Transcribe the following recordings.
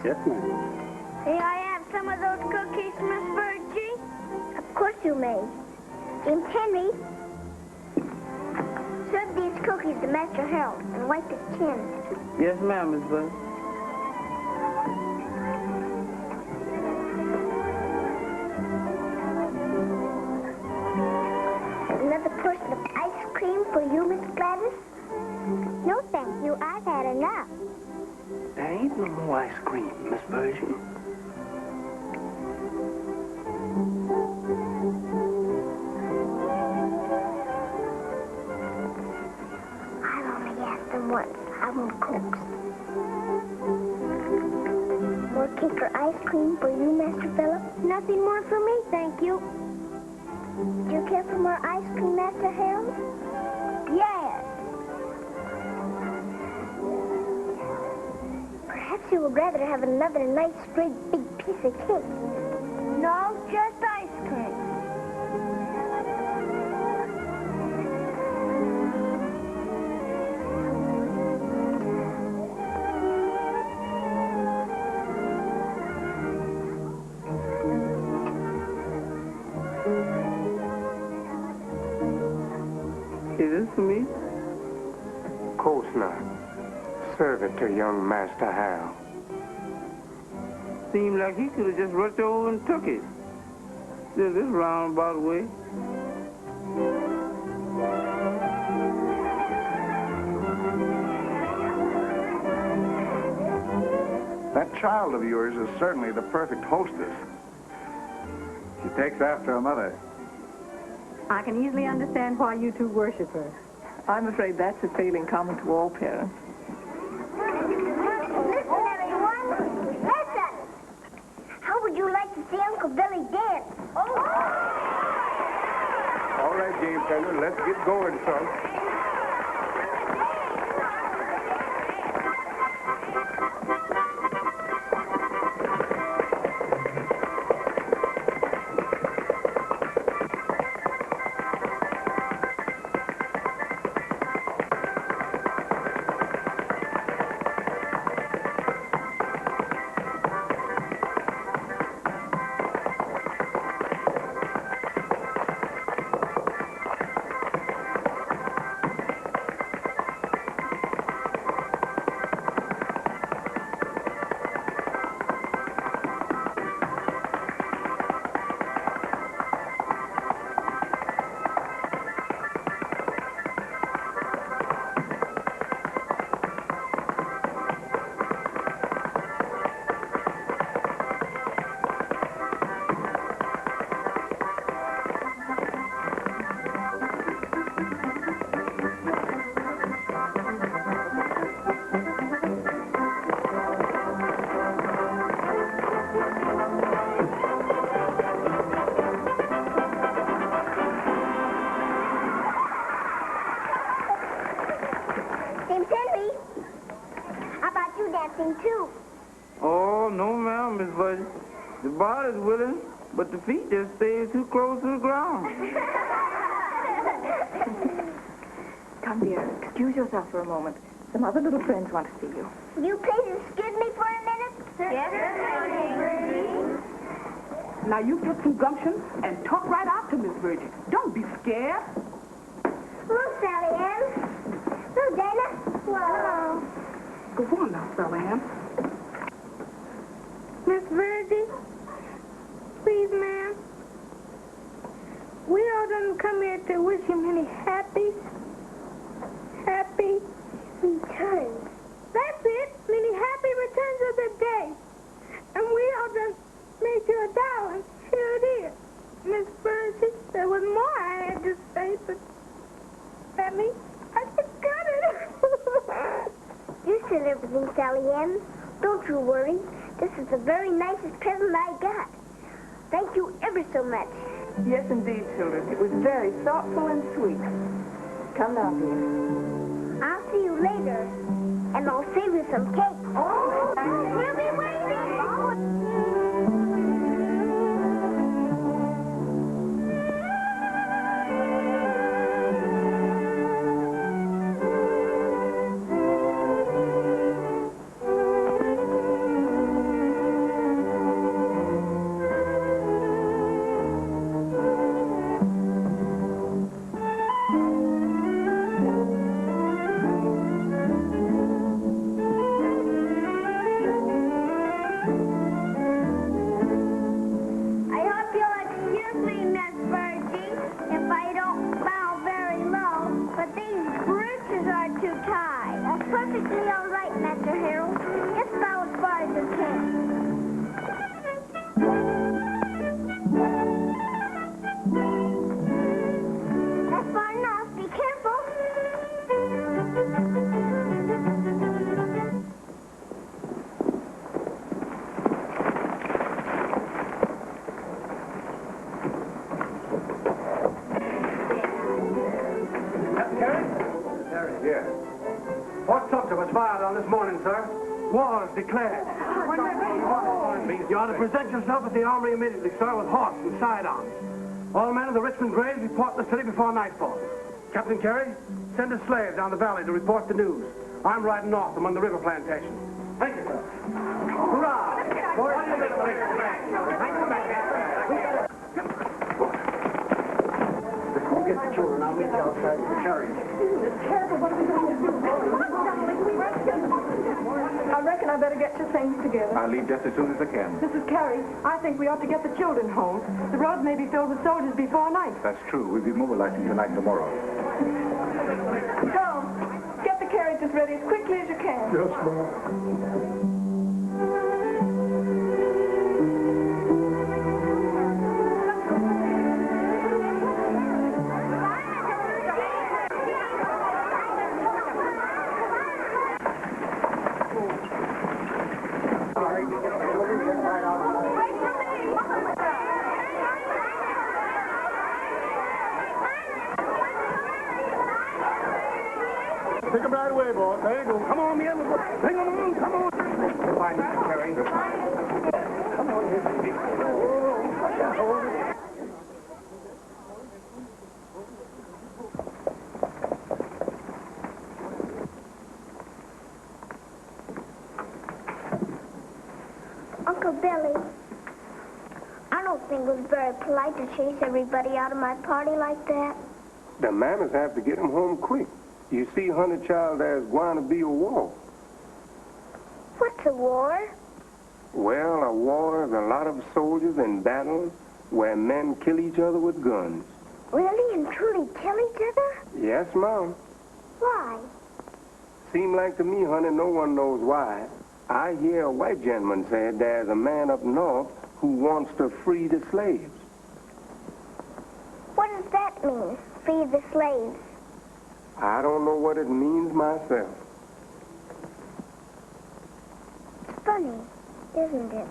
Yes, ma'am. May I have some of those cookies, Miss Virgie? Of course you may. James Henry, serve these cookies to Master Harold and wipe his chin. Yes, ma'am, Miss Virgie. Another portion of ice cream for you, Miss Gladys? No, thank you. I've had enough. There ain't no more ice cream, Miss Virgie. I've only asked them once. I won't coax. More cake or ice cream for you, Master Philip? Nothing more for me, thank you. Do you care for more ice cream, Master Harold? Yes. Perhaps you would rather have another nice, great, big piece of cake. No, just ice cream. Is this for me? Of course not. Serve it to young Master Harold. Seemed like he could have just rushed over and took it. This roundabout way. That child of yours is certainly the perfect hostess. She takes after her mother. I can easily understand why you two worship her. I'm afraid that's a failing common to all parents. Listen, everyone. Listen. How would you like to see Uncle Billy dance? All right, James Henry, let's get going, son. James Henry, how about you dancing too? Oh, no, ma'am, Miss Virgie. The body's willing, but the feet just stay too close to the ground. Come, dear, excuse yourself for a moment. Some other little friends want to see you. Will you please excuse me for a minute? Yes, Now, you get some gumption and talk right out to Miss Virgie. Don't be scared. Hello, Sally Ann. Hello, Dana. Hello. Go on now, Sally Ann. Miss Virgie, please, ma'am. We all done come here to wish you many happy returns. That's it, many happy returns of the day. And we all done made you a doll. Here it is. Miss Virgie, there was more I had to say, but that means I forgot it. You said everything, Sally Ann. Don't you worry. This is the very nicest present I got. Thank you ever so much. Yes, indeed, children. It was very thoughtful and sweet. Come now, dear. I'll see you later. And I'll save you some cake. Oh, we'll be waiting. declared. You are to present yourself at the armory immediately, sir, with horse and sidearms. All men of the Richmond Braves report in the city before nightfall. Captain Carey, send a slave down the valley to report the news. I'm riding north among the river plantations. Thank you, sir. Hurrah! Go get the children. I'll meet you outside with the carriage. It's terrible. What are we going to do? I reckon I better get your things together. I'll leave just as soon as I can. Mrs. Carey, I think we ought to get the children home. The roads may be filled with soldiers before night. That's true. We'll be mobilizing tonight and tomorrow. Tom, get the carriages ready as quickly as you can. Yes, ma'am. Take them right away, boy. There you go. Come on, men. Bring them on. Come on. Goodbye, Mr. Carey. Come on, here. Uncle Billy, I don't think it was very polite to chase everybody out of my party like that. The mamas have to get them home quick. You see, honey child, there's going to be a war. What's a war? Well, a war is a lot of soldiers in battles where men kill each other with guns. Really and truly kill each other? Yes, Mom. Why? Seem like to me, honey, no one knows why. I hear a white gentleman said there's a man up north who wants to free the slaves. What does that mean, free the slaves? I don't know what it means myself. It's funny, isn't it?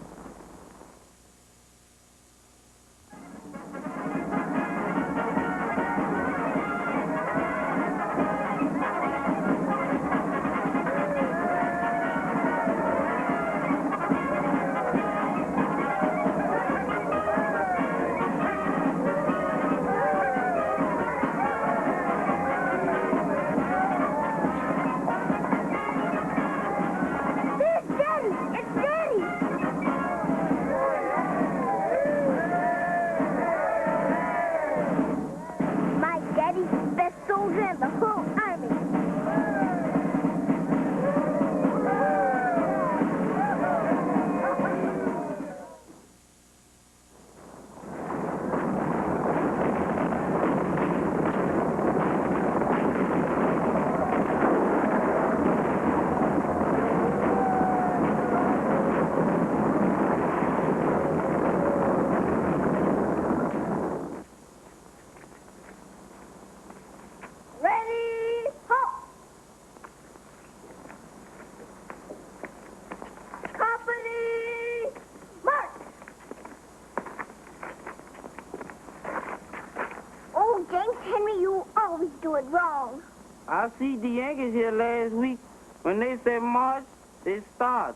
Wrong. I see the Yankees here last week. When they say march, they start.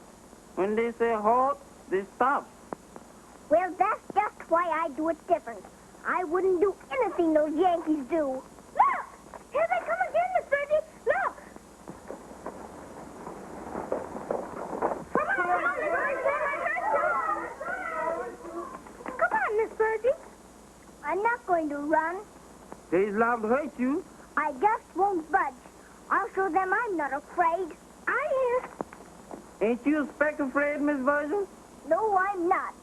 When they say halt, they stop. Well, that's just why I do it different. I wouldn't do anything those Yankees do. Look! Here they come again, Miss Birdie. Look! Come on, Miss Birdie. Come on, Miss Birdie. I'm not going to run. They's liable to hurt you. I just won't budge. I'll show them I'm not afraid. I am. Ain't you a speck afraid, Miss Virgil? No, I'm not.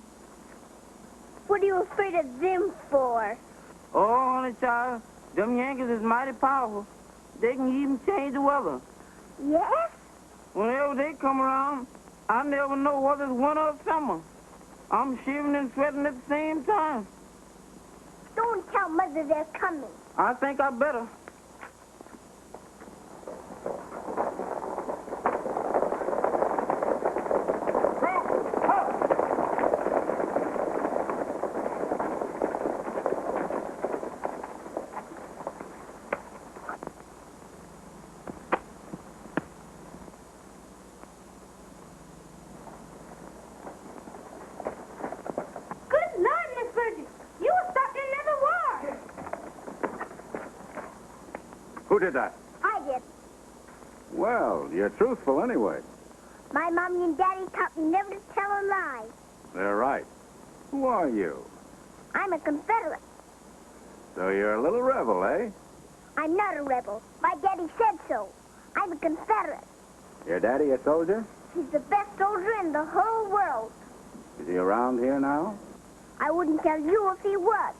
What are you afraid of them for? Oh, honey child, them Yankees is mighty powerful. They can even change the weather. Yes? Whenever they come around, I never know whether it's winter or summer. I'm shivering and sweating at the same time. Don't tell Mother they're coming. I think I better. did that? I did. Well, you're truthful anyway. My mommy and daddy taught me never to tell a lie. They're right. Who are you? I'm a Confederate. So you're a little rebel, eh? I'm not a rebel. My daddy said so. I'm a Confederate. Your daddy a soldier? He's the best soldier in the whole world. Is he around here now? I wouldn't tell you if he was.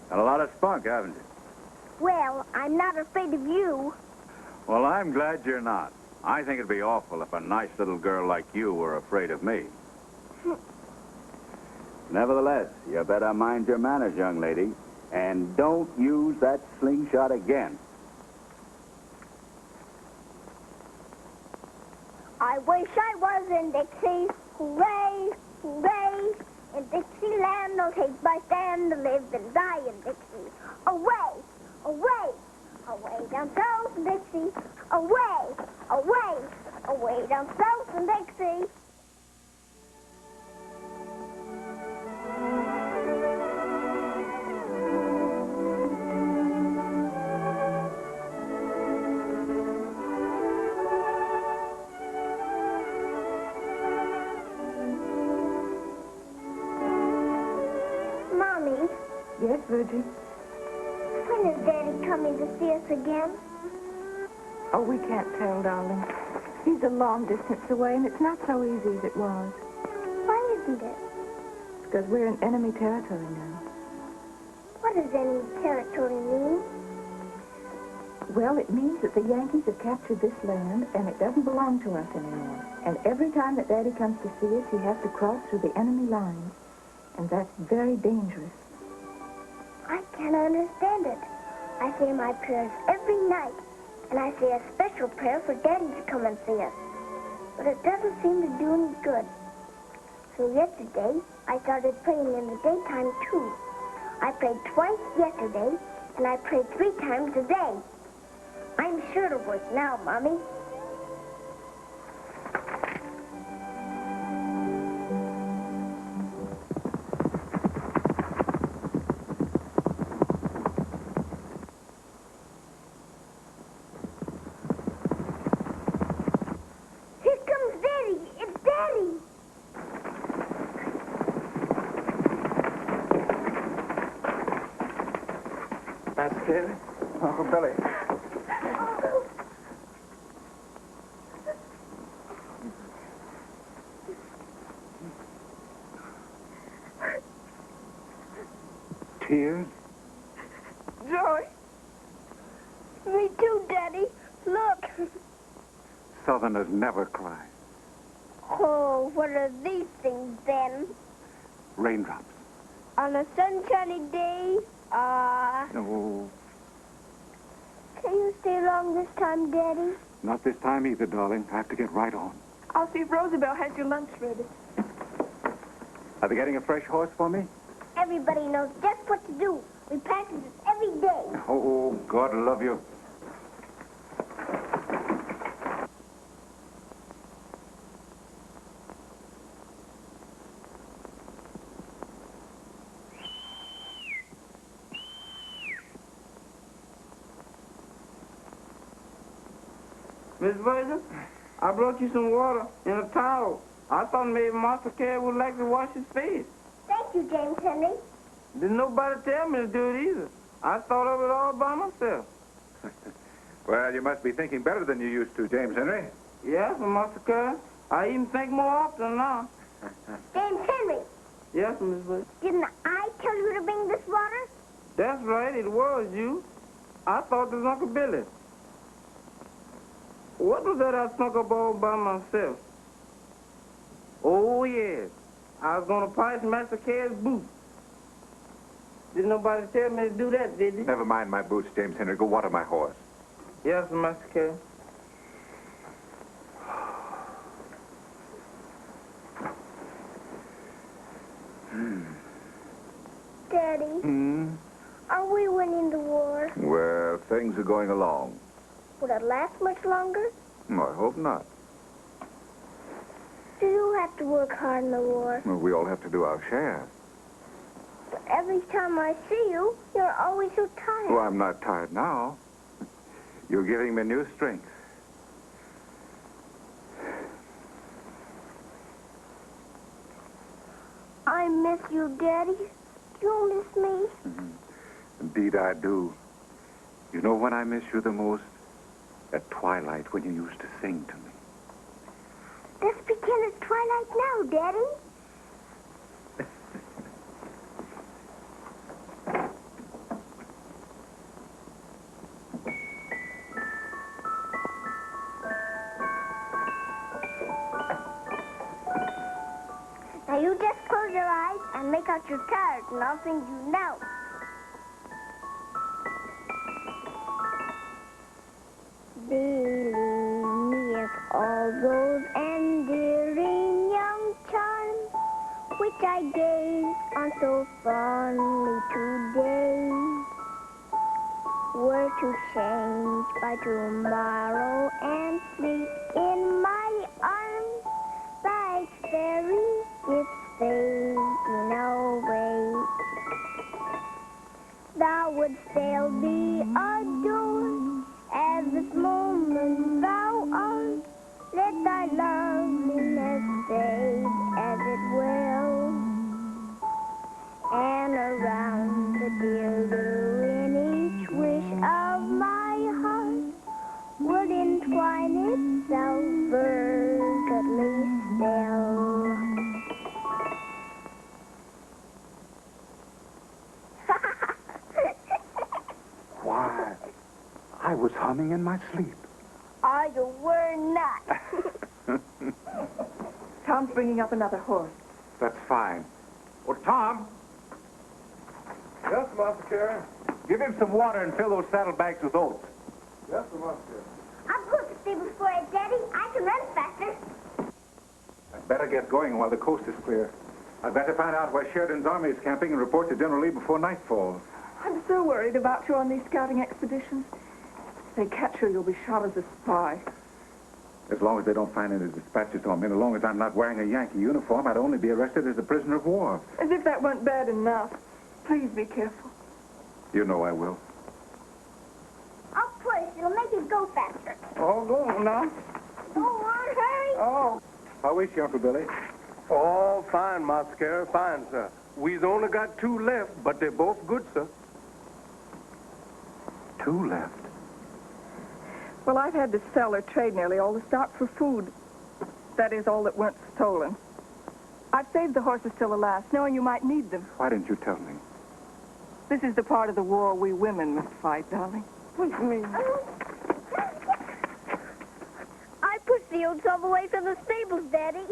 Got a lot of spunk, haven't you? Well, I'm not afraid of you. Well, I'm glad you're not. I think it'd be awful if a nice little girl like you were afraid of me. Nevertheless, you better mind your manners, young lady, and don't use that slingshot again. I wish I was in Dixie. Hooray, hooray. In Dixieland, I'll take my stand to live and die in Dixie. Away, away, away down south in Dixie. Away, away, away down south in Dixie. Mommy, Yes, Virgie? when is Daddy coming to see us again? Oh, we can't tell, darling. He's a long distance away, and it's not so easy as it was. Why isn't it? Because we're in enemy territory now. What does enemy territory mean? Well, it means that the Yankees have captured this land, and it doesn't belong to us anymore. And every time that Daddy comes to see us, he has to cross through the enemy lines. And that's very dangerous. I can't understand it. I say my prayers every night, and I say a special prayer for Daddy to come and see us. But it doesn't seem to do any good. So yesterday, I started praying in the daytime, too. I prayed twice yesterday, and I prayed 3 times a day. I'm sure it'll work now, Mommy. Here comes Daddy. It's Daddy. Master Taylor? Uncle Billy. Tears? Joy. Me too, Daddy. Look. Southerners never cry. Oh, what are these things then? Raindrops. On a sunshiny day, No, can you stay long this time, Daddy? not this time either, darling. I have to get right on. I'll see if Roosevelt has your lunch ready. Are they getting a fresh horse for me? Everybody knows just what to do. We practice it every day. Oh, God love you. Miss Virgil, I brought you some water in a towel. I thought maybe Master Carey would like to wash his face. Thank you, James Henry. Didn't nobody tell me to do it either. I thought of it all by myself. Well, you must be thinking better than you used to, James Henry. Yes, Master Carey. I even think more often now. James Henry, Yes, Miss Virgil. didn't I tell you to bring this water? That's right, it was you. I thought it was Uncle Billy. What was that I snuck up all by myself? Oh, yes. I was going to polish Master Carey's boots. Didn't nobody tell me to do that, did they? Never mind my boots, James Henry. Go water my horse. Yes, Master Carey. Daddy, are we winning the war? Well, things are going along. Will it last much longer? I hope not. Do you have to work hard in the war? Well, we all have to do our share. But Every time I see you, you're always so tired. Oh, I'm not tired now. You're giving me new strength. I miss you, Daddy. Do you miss me? Mm-hmm. Indeed, I do. You know when I miss you the most? At twilight, when you used to sing to me. Let's begin at twilight now, Daddy. Now you just close your eyes and make out your cards, and I'll sing you now. Believe all those endearing young charms which I gazed on so fondly today were to change by tomorrow and sleep in my arms like fairy gifts fading away. Thou wouldst still be adored as this moment thou art. Let thy loveliness fade as it will, and around the dear ruin each wish of my heart would entwine itself vertically still. Why, I was humming in my sleep. You were not. Tom's bringing up another horse. That's fine. Oh, Tom, Yes, Master Carey. give him some water and fill those saddlebags with oats. Yes, Master Carey. I'll put the stable for it, Daddy. I can run faster. I'd better get going while the coast is clear. I'd better find out where Sheridan's army is camping and report to General Lee before night falls. I'm so worried about you on these scouting expeditions. If they catch you, you'll be shot as a spy. As long as they don't find any dispatches on me, and as long as I'm not wearing a Yankee uniform, I'd only be arrested as a prisoner of war. As if that weren't bad enough. Please be careful. You know I will. I'll push. It'll make it go faster. Oh, go on now. Go on, hurry. Oh. How is she, Uncle Billy? Oh, fine, Master Carey, fine, sir. We've only got 2 left, but they're both good, sir. 2 left. Well, I've had to sell or trade nearly all the stock for food. That is, all that weren't stolen. I've saved the horses till the last, knowing you might need them. Why didn't you tell me? This is the part of the war we women must fight, darling. Push me. I pushed the oats all the way to the stables, Daddy.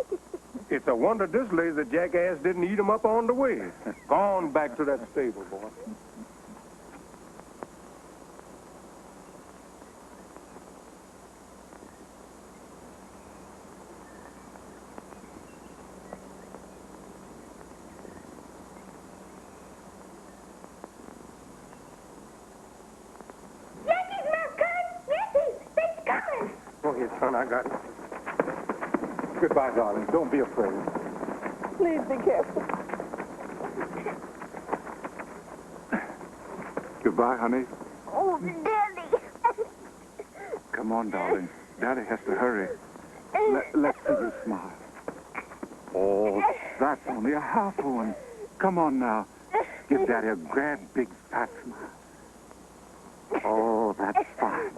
It's a wonder this lazy jackass didn't eat 'em up on the way. Gone back to that stable, boy. Yankees, Mascot! Yankees! They're coming! Go ahead, son, I got it. Goodbye, darling. Don't be afraid. Please be careful. Goodbye, honey. Oh, Daddy. Come on, darling. Daddy has to hurry. Let's see you smile. Oh, that's only a half one. Come on now. Give Daddy a grand, big, fat smile. Oh, that's fine.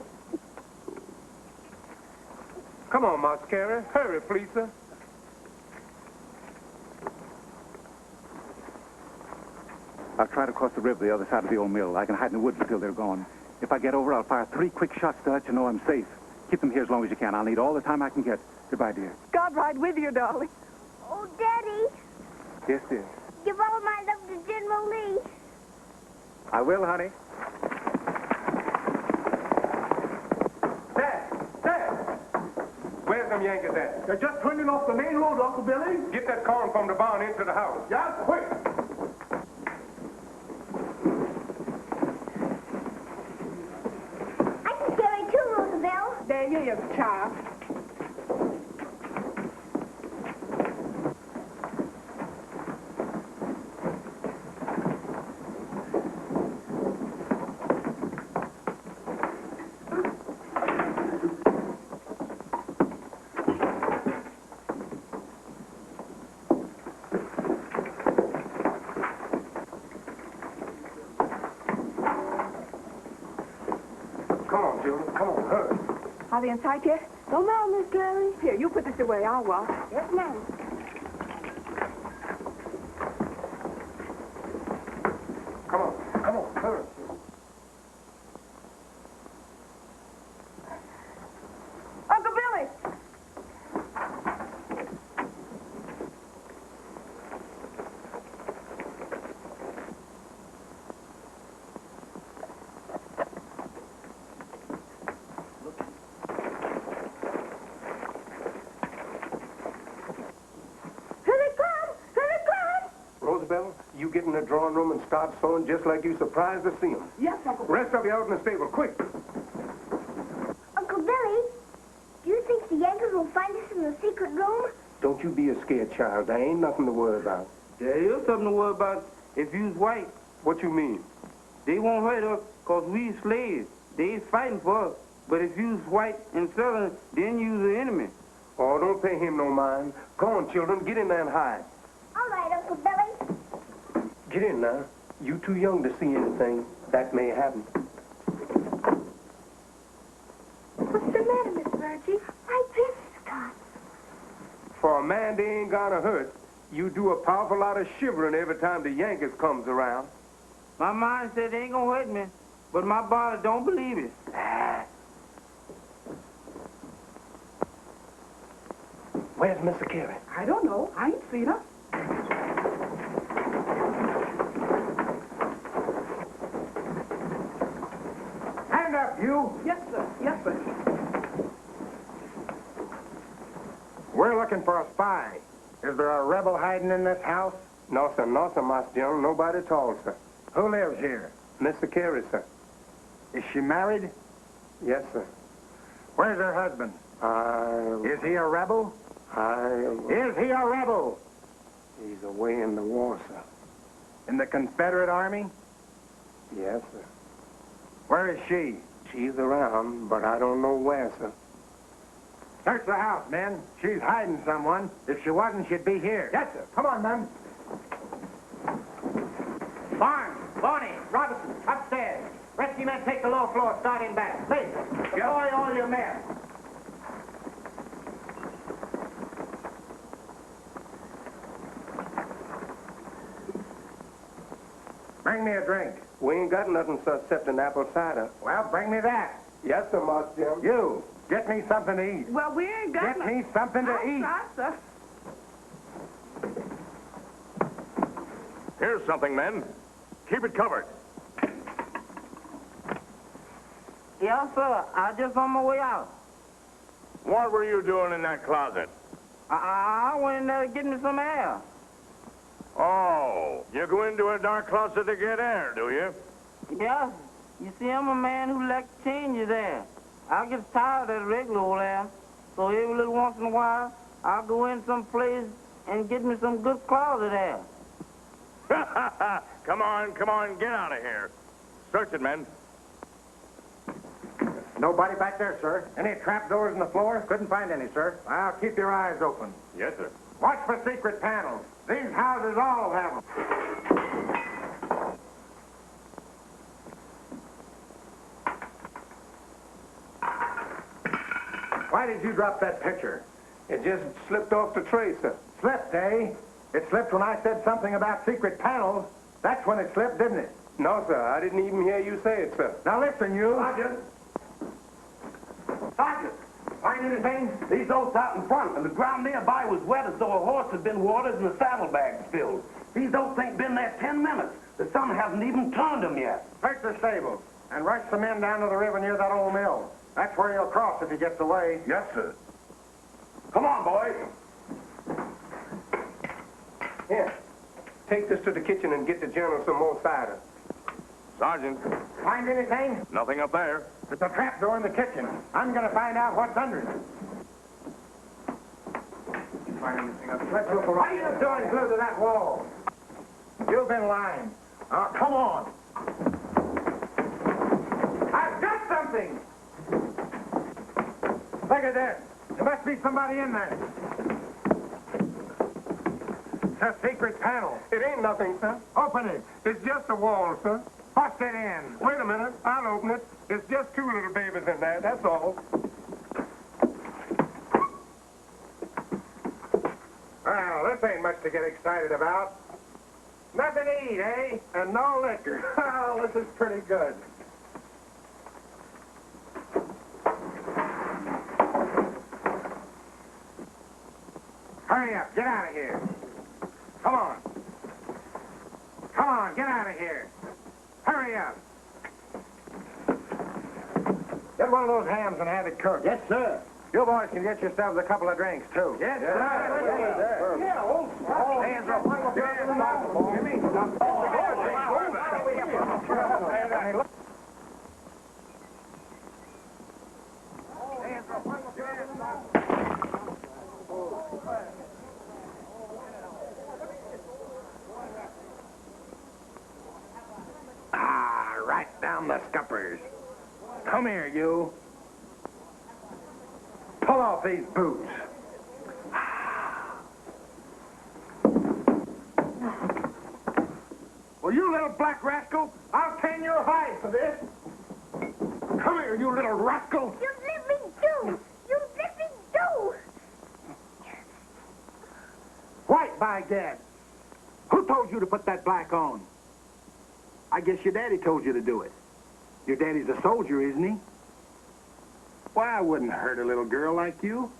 Come on, Master Carey. Hurry, please, sir. I'll try to cross the river the other side of the old mill. I can hide in the woods until they're gone. If I get over, I'll fire 3 quick shots to let you know I'm safe. Keep them here as long as you can. I'll need all the time I can get. Goodbye, dear. God ride with you, darling. Oh, Daddy. Yes, dear. Give all my love to General Lee. I will, honey. Where's them Yankees at? They're just turning off the main road, Uncle Billy. Get that corn from the barn into the house. Yeah, quick. I can carry 2, Roosevelt. There you are, child. children. Come on, hurry. Are they inside yet? Come on, Miss Shirley. Here, you put this away. I'll walk. Yes, ma'am. Come on, hurry. Uncle Billy! Rosabella, you get in the drawing room and start sewing just like you surprised to see them. Yes, Uncle. Rest of you out in the stable, quick. Uncle Billy, do you think the Yankees will find us in the secret room? Don't you be a scared child. There ain't nothing to worry about. There is something to worry about if you's white. What you mean? They won't hurt us because we slaves. They is fighting for us. But if you's white and southern, then you's the enemy. Oh, don't pay him no mind. Go on, children, get in there and hide. All right, Uncle Billy. Get in now. You too young to see anything. That may happen. What's the matter, Miss Virgie? My dress is caught. For a man they ain't gonna hurt, you do a powerful lot of shivering every time the Yankees comes around. My mind said they ain't gonna hurt me, but my body don't believe it. Where's Mr. Carey? I don't know. I ain't seen her. Hand up, you. Yes, sir. Yes, sir. We're looking for a spy. Is there a rebel hiding in this house? No, sir, Master General. Nobody at all, sir. Who lives here? Mr. Carey, sir. Is she married? Yes, sir. Where's her husband? Is he a rebel? Is he a rebel? He's away in the war, sir. In the Confederate Army? Yes, sir. Where is she? She's around, but I don't know where, sir. Search the house, men. She's hiding someone. If she wasn't, she'd be here. Yes, sir. Come on, men. Barnes, Bonnie, Robinson, upstairs. Rescue men take the lower floor, starting back. Please, deploy all your men. Bring me a drink. We ain't got nothing, sir, except an apple cider. Well, bring me that. Yes, sir, Master General. You, get me something to eat. Well, we ain't got Get me something to eat. Try, sir. Here's something, men. Keep it covered. Yes, sir. I just on my way out. What were you doing in that closet? I went in there to get me some air. Oh, you go into a dark closet to get air, do you? Yes. You see, I'm a man who likes changes there. I get tired of that regular old air. So every little once in a while, I'll go in some place and get me some good closet air. Come on, get out of here. Search it, men. Nobody back there, sir. Any trapdoors in the floor? Couldn't find any, sir. Well, keep your eyes open. Yes, sir. Watch for secret panels. These houses all have them. Why did you drop that picture? It just slipped off the tray, sir. Slipped, eh? It slipped when I said something about secret panels. That's when it slipped, didn't it? No, sir. I didn't even hear you say it, sir. Now listen, you. Sergeant, find anything? These oats out in front, and the ground nearby was wet as though a horse had been watered and the saddlebags filled. These oats ain't been there 10 minutes. The sun hasn't even turned them yet. Search the stables and rush the men down to the river near that old mill. That's where he'll cross if he gets away. Yes, sir. Come on, boys. Here. Take this to the kitchen and get the general some more cider. Sergeant, Find anything? nothing up there. It's a trapdoor in the kitchen. I'm going to find out what's under it. Find anything up? Let's look around. What are you doing glued to that wall? You've been lying. Now, come on. I've got something. Look at this. There must be somebody in there. It's a secret panel. It ain't nothing, sir. Open it. It's just a wall, sir. Bust it in. Wait a minute. I'll open it. It's just two little babies in there, that's all. Well, this ain't much to get excited about. Nothing to eat, eh? And no liquor. Oh, this is pretty good. Hurry up, get out of here. Come on. Come on, get out of here. Hurry up. Get one of those hams and have it cooked. Yes, sir. You boys can get yourselves a couple of drinks, too. Yes, sir. Hands up. Give me some. Ah, right down the scuppers. Come here, you. Pull off these boots. Well, you little black rascal, I'll tan your hide for this. Come here, you little rascal. You let me do. You let me do. White, by gad. Who told you to put that black on? I guess your daddy told you to do it. Your daddy's a soldier, isn't he? Why, I wouldn't hurt a little girl like you.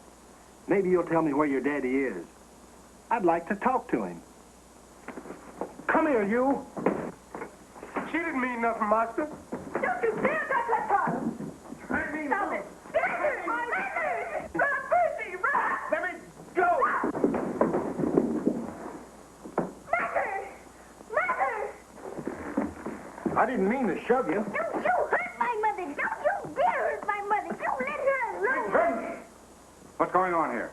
Maybe you'll tell me where your daddy is. I'd like to talk to him. Come here, you. She didn't mean nothing, master. Don't you dare touch that bottle! I mean, Stop it! Mother! Run, Percy, run! let me go. Mother! Mother! I didn't mean to shove you. Don't you hurt my mother. Don't you dare hurt my mother. You let her alone. What's going on here?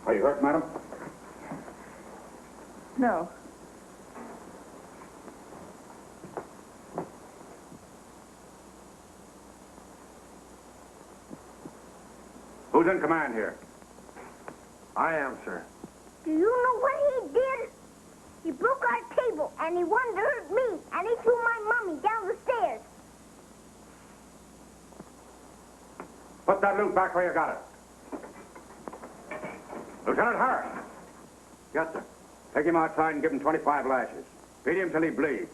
Are you hurt, madam? No. Who's in command here? I am, sir. Do you know what he did? He broke our table, and he wanted to hurt me, and he threw my mommy down the stairs. Put that loot back where you got it. Lieutenant Harris. Yes, sir. Take him outside and give him 25 lashes. Beat him till he bleeds.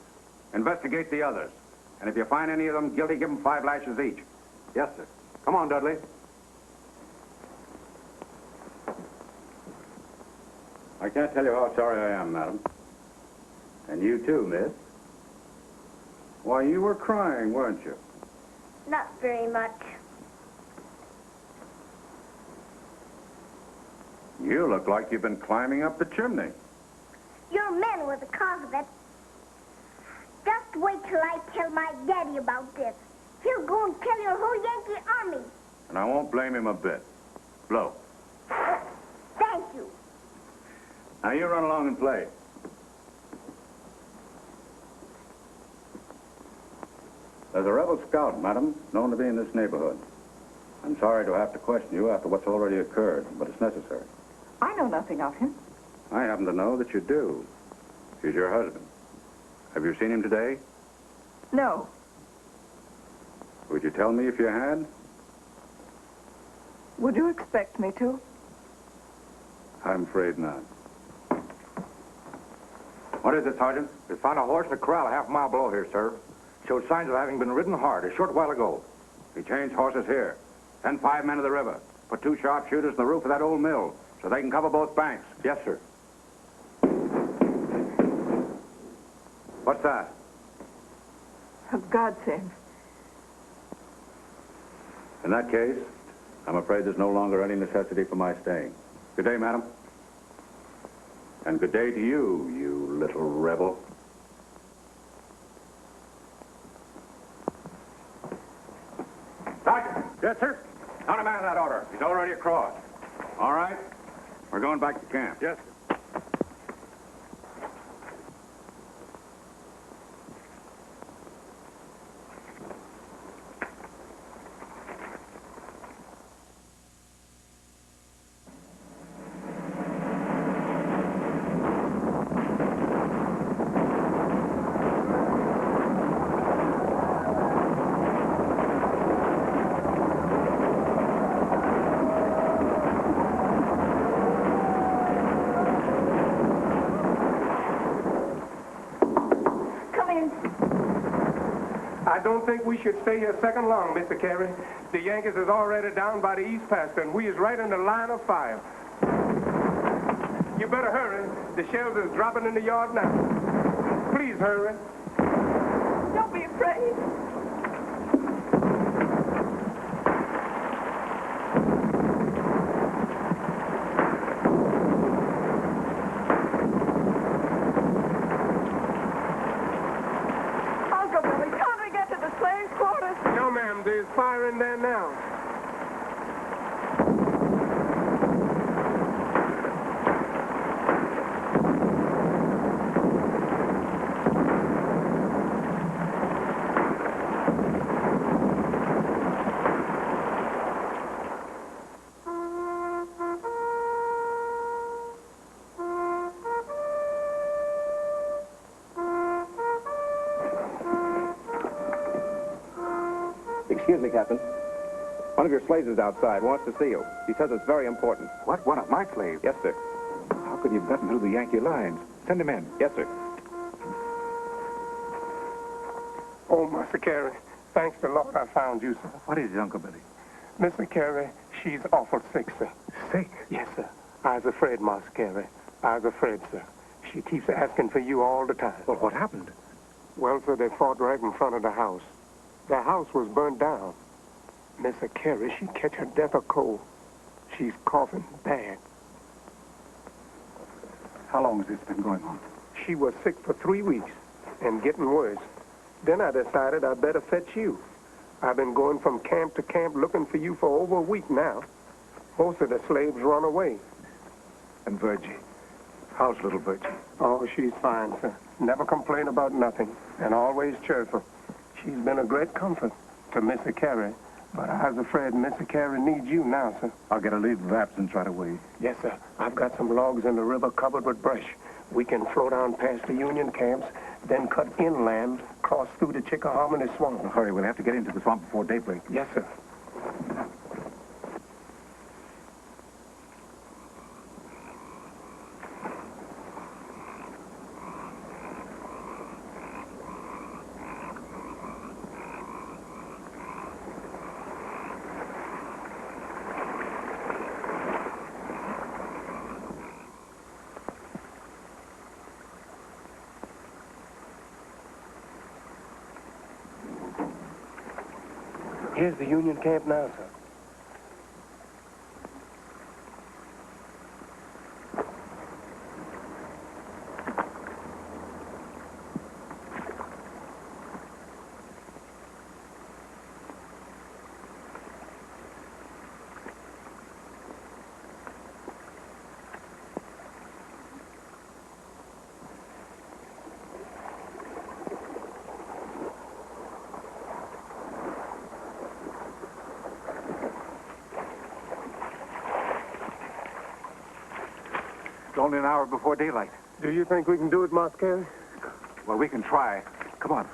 Investigate the others. And if you find any of them guilty, give them 5 lashes each. Yes, sir. Come on, Dudley. I can't tell you how sorry I am, madam. And you too, miss. Why, you were crying, weren't you? Not very much. You look like you've been climbing up the chimney. Your men were the cause of it. Just wait till I tell my daddy about this. He'll go and tell your whole Yankee army. And I won't blame him a bit. Blow. Thank you. Now you run along and play. There's a rebel scout, madam, known to be in this neighborhood. I'm sorry to have to question you after what's already occurred, but it's necessary. I know nothing of him. I happen to know that you do. He's your husband. Have you seen him today? No. Would you tell me if you had? Would you expect me to? I'm afraid not. What is it, Sergeant? We found a horse in a corral a half-mile below here, sir. Showed signs of having been ridden hard a short while ago. He changed horses here. Send 5 men to the river. Put 2 sharpshooters in the roof of that old mill so they can cover both banks. Yes, sir. What's that? A godsend. In that case, I'm afraid there's no longer any necessity for my staying. Good day, madam. And good day to you, you little rebel. Sergeant! Yes, sir. Not a man of that order. He's already across. All right. We're going back to camp. Yes, sir. don't think we should stay here second long, Mr. Carey. The Yankees is already down by the east pasture, and we is right in the line of fire. You better hurry. The shells is dropping in the yard now. Please hurry. Don't be afraid. Uncle Billy, can't we get to the slave quarters? No, ma'am. There's fire in there now. Excuse me, Captain. One of your slaves is outside, wants to see you. He says it's very important. What? One of my slaves? Yes, sir. How could he have gotten through the Yankee lines? Send him in. Yes, sir. Oh, Mr. Carey, thanks the Lord I found you, sir. What is it, Uncle Billy? Mr. Carey, she's awful sick, sir. Sick? Yes, sir. I was afraid, Master Carey. I was afraid, sir. She keeps asking for you all the time. Well, what happened? Well, sir, they fought right in front of the house. The house was burned down. Mr. Carey, she catch her death of cold. She's coughing bad. How long has this been going on? She was sick for 3 weeks and getting worse. Then I decided I'd better fetch you. I've been going from camp to camp looking for you for over a week now. Most of the slaves run away. And Virgie? How's little Virgie? Oh, she's fine, sir. Never complain about nothing, and always cheerful. She's been a great comfort to Mr. Carey, but I was afraid Mr. Carey needs you now, sir. I'll get a leave of absence right away. Yes, sir. I've got some logs in the river covered with brush. We can flow down past the Union camps, then cut inland, cross through the Chickahominy Swamp. Well, hurry, we'll have to get into the swamp before daybreak. Yes, sir. Here's the Union camp now, sir. It's only an hour before daylight. Do you think we can do it, Master Carey? Well, we can try. Come on.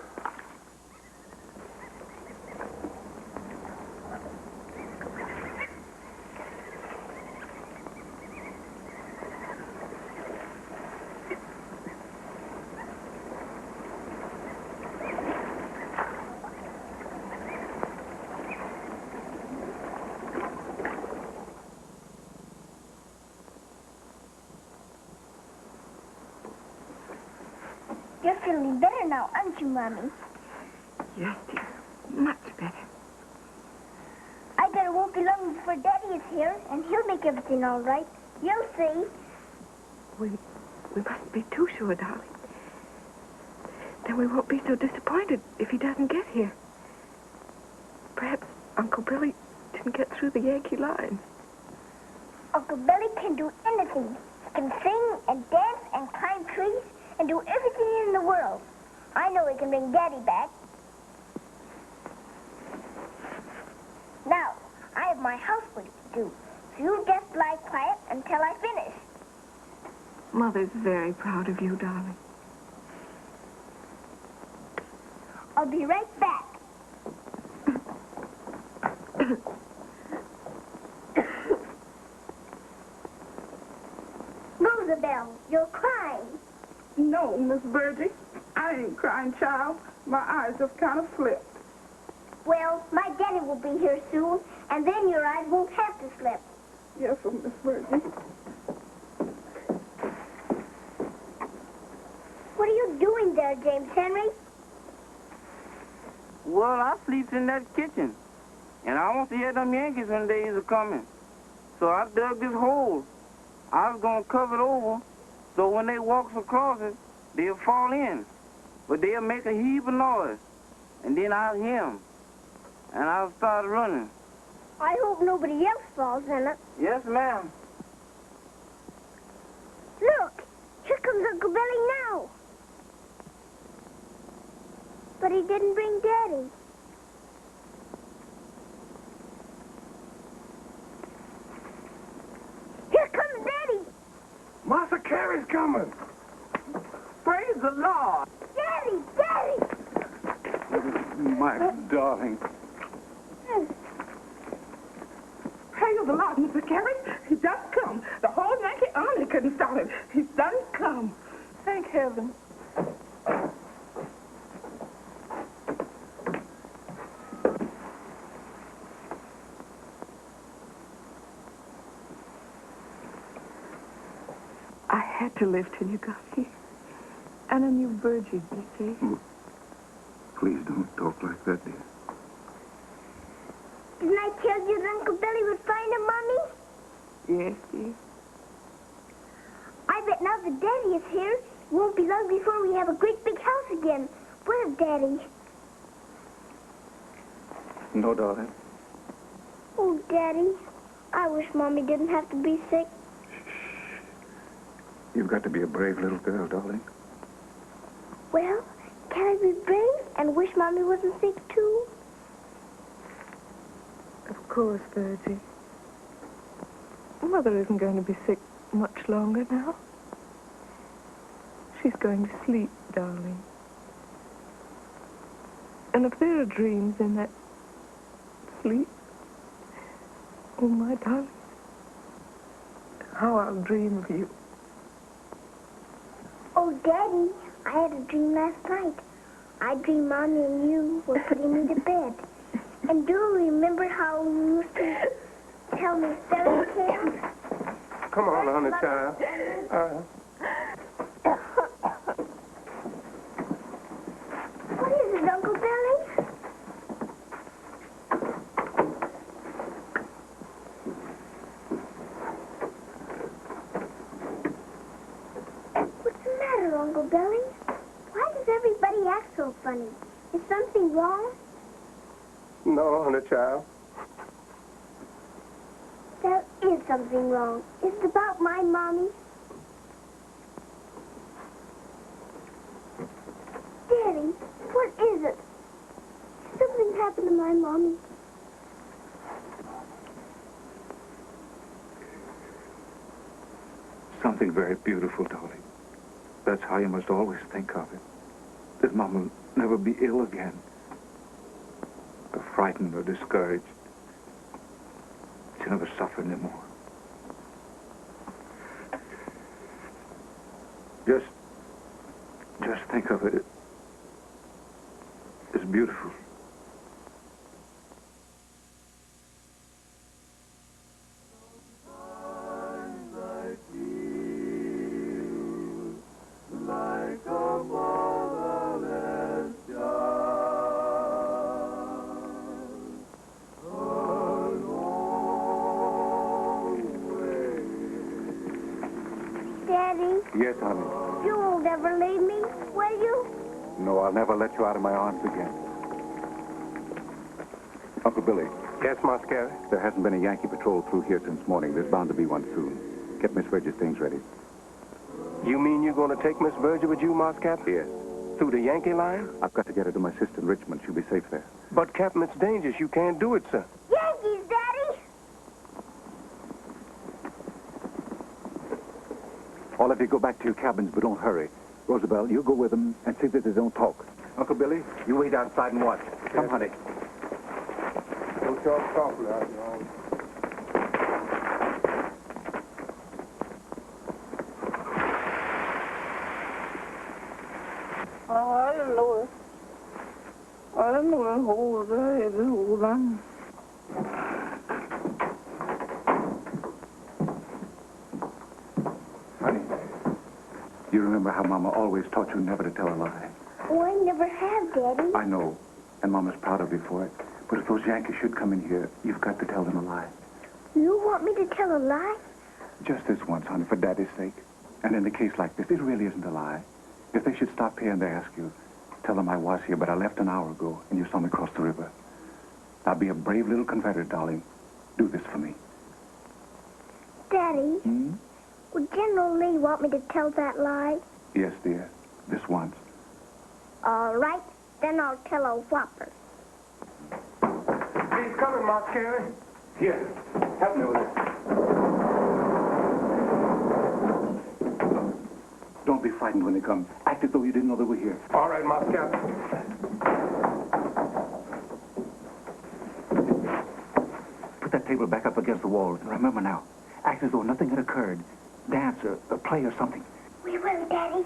You're feeling better now, aren't you, Mommy? Yes, dear. Much better. I bet it won't be long before Daddy is here, and he'll make everything all right. You'll see. We mustn't be too sure, darling. Then we won't be so disappointed if he doesn't get here. Perhaps Uncle Billy didn't get through the Yankee lines. Uncle Billy can do anything. He can sing and dance and climb trees and do everything in the world. I know he can bring Daddy back. Now, I have my housework to do, so you just lie quiet until I finish. Mother's very proud of you, darling. I'll be right back. Roosevelt, you're crying. No, Miss Virgie. I ain't crying, child. My eyes just kind of slipped. Well, my daddy will be here soon, and then your eyes won't have to slip. Yes, Miss Virgie. What are you doing there, James Henry? Well, I sleeps in that kitchen. And I want to hear them Yankees when days are coming. So I dug this hole. I was going to cover it over so when they walks across it, they'll fall in. But they'll make a heap of noise. And then I'll hear them. And I'll start running. I hope nobody else falls in it. Yes, ma'am. Look, here comes Uncle Billy now. But he didn't bring Daddy. Here comes Daddy. Massa Carey's coming. Praise the Lord. Daddy, Daddy. My darling. Praise the Lord, Mr. Carey. He just come. The whole Yankee army couldn't stop him. He's done come. Thank heaven. I had to live till you got here. And a new virgin, you see. Please don't talk like that, dear. Didn't I tell you that Uncle Billy would find him, Mommy? Yes, dear. I bet now that Daddy is here, it won't be long before we have a great big house again. Where's Daddy? No, darling. Oh, Daddy, I wish Mommy didn't have to be sick. You've got to be a brave little girl, darling. Well, can I be brave and wish Mommy wasn't sick, too? Of course, Virgie. Mother isn't going to be sick much longer now. She's going to sleep, darling. And if there are dreams in that sleep, oh, my darling, how I'll dream of you. Oh, Daddy, I had a dream last night. I dreamed Mommy and you were putting me to bed. And do you remember how you used to tell me fairy tales? Come on, honey, child. What is it, Uncle Billy? What's the matter, Uncle Billy? Why does everybody act so funny? Is something wrong? No, honey, child. There is something wrong. Is it about my Mommy? Daddy, what is it? Something happened to my Mommy. Something very beautiful, darling. That's how you must always think of it. That Mom will never be ill again. Or frightened or discouraged. She'll never suffer anymore. Just think of it. It's beautiful. Daddy, Yes, honey. you won't ever leave me, will you? No, I'll never let you out of my arms again. Uncle Billy, Yes, Massa Carey? there hasn't been a Yankee patrol through here since morning. There's bound to be one soon. Get Miss Virgie's things ready. You mean you're going to take Miss Virgie with you, Massa Captain? Yes. Through the Yankee line? I've got to get her to my sister in Richmond. She'll be safe there. But, Captain, it's dangerous. You can't do it, sir. Yankees, Daddy! All of you go back to your cabins, but don't hurry. Roosevelt, you go with them and see that they don't talk. Uncle Billy, you wait outside and watch. Come, honey. Don't talk softly out here. Oh, I didn't know it. I didn't know that hole was there. You remember how Mama always taught you never to tell a lie? Oh, I never have, Daddy. I know, and Mama's proud of you for it. But if those Yankees should come in here, you've got to tell them a lie. You want me to tell a lie? Just this once, honey, for Daddy's sake. And in a case like this, it really isn't a lie. If they should stop here and they ask you, tell them I was here, but I left an hour ago, and you saw me cross the river. Now be a brave little Confederate, darling. Do this for me. Daddy, would General Lee want me to tell that lie? Yes, dear. This once. All right, then I'll tell a whopper. He's coming, Mark Carey. Here, help me with this. Don't be frightened when they come. Act as though you didn't know they were here. All right, Mark Captain. Put that table back up against the wall. And remember now, act as though nothing had occurred. Dance or play or something. We will, Daddy.